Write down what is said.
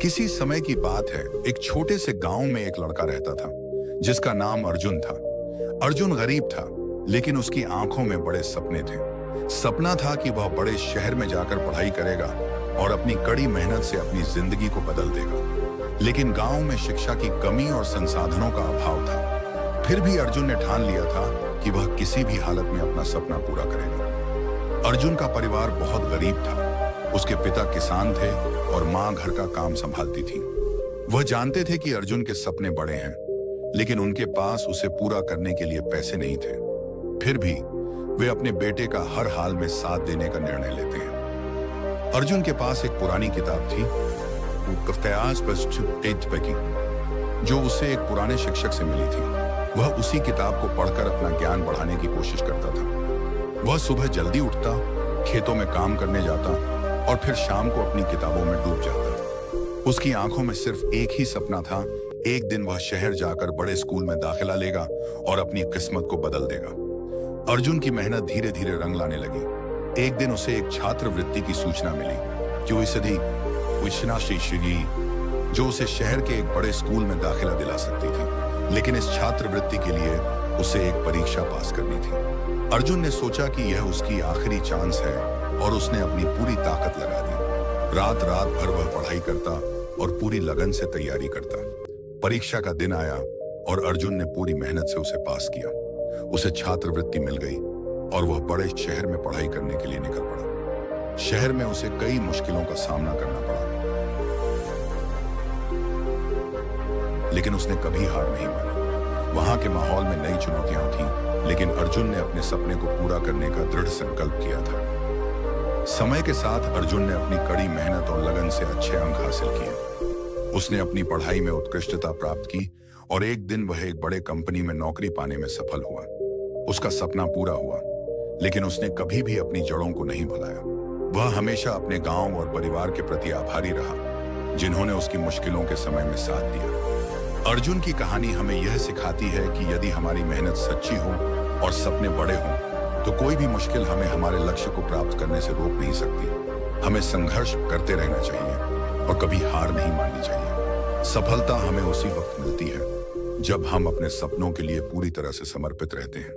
किसी समय की बात है, एक छोटे से गांव में एक लड़का रहता था जिसका नाम अर्जुन था। अर्जुन गरीब था, लेकिन उसकी आंखों में बड़े सपने थे। सपना था कि वह बड़े शहर में जाकर पढ़ाई करेगा और अपनी कड़ी मेहनत से अपनी जिंदगी को बदल देगा। लेकिन गांव में शिक्षा की कमी और संसाधनों का अभाव था। फिर भी अर्जुन ने ठान लिया था कि वह किसी भी हालत में अपना सपना पूरा करेगा। अर्जुन का परिवार बहुत गरीब था। उसके पिता किसान थे और मां घर का काम संभालती थी। वह जानते थे कि अर्जुन के सपने बड़े हैं, लेकिन उनके पास उसे पूरा करने के लिए पैसे नहीं थे। फिर भी वे अपने बेटे का हर हाल में साथ देने का निर्णय लेते हैं। अर्जुन के पास एक पुरानी किताब थी, जो उसे एक पुराने शिक्षक से मिली थी। वह उसी किताब को पढ़कर अपना ज्ञान बढ़ाने की कोशिश करता था। वह सुबह जल्दी उठता, खेतों में काम करने जाता और फिर शाम को अपनी किताबों में डूब जाता। उसकी आंखों में सिर्फ एक ही सपना था, एक दिन वह शहर जाकर बड़े स्कूल में दाखिला लेगा और अपनी किस्मत को बदल देगा। अर्जुन की मेहनत धीरे धीरे रंग लाने लगी। एक दिन उसे एक छात्रवृत्ति की सूचना मिली, जो उसे शहर के एक बड़े स्कूल में दाखिला दिला सकती थी। लेकिन इस छात्रवृत्ति के लिए उसे एक परीक्षा पास करनी थी। अर्जुन ने सोचा कि यह उसकी आखिरी चांस है और उसने अपनी पूरी ताकत लगा दी। रात रात भर वह पढ़ाई करता और पूरी लगन से तैयारी करता। परीक्षा का दिन आया और अर्जुन ने पूरी मेहनत से उसे पास किया। उसे छात्रवृत्ति मिल गई और वह बड़े शहर में पढ़ाई करने के लिए निकल पड़ा। शहर में उसे कई मुश्किलों का सामना करना पड़ा, लेकिन उसने कभी हार नहीं मानी। वहां के माहौल में नई चुनौतियां थीं, लेकिन अर्जुन ने अपने सपने को पूरा करने का दृढ़ संकल्प किया था। समय के साथ अर्जुन ने अपनी कड़ी मेहनत और लगन से अच्छे अंक हासिल किए। उसने अपनी पढ़ाई में उत्कृष्टता प्राप्त की और एक दिन वह एक बड़े कंपनी में नौकरी पाने में सफल हुआ। उसका सपना पूरा हुआ, लेकिन उसने कभी भी अपनी जड़ों को नहीं भुलाया। वह हमेशा अपने गांव और परिवार के प्रति आभारी रहा, जिन्होंने उसकी मुश्किलों के समय में साथ दिया। अर्जुन की कहानी हमें यह सिखाती है कि यदि हमारी मेहनत सच्ची हो और सपने बड़े हों, तो कोई भी मुश्किल हमें हमारे लक्ष्य को प्राप्त करने से रोक नहीं सकती। हमें संघर्ष करते रहना चाहिए और कभी हार नहीं माननी चाहिए। सफलता हमें उसी वक्त मिलती है जब हम अपने सपनों के लिए पूरी तरह से समर्पित रहते हैं।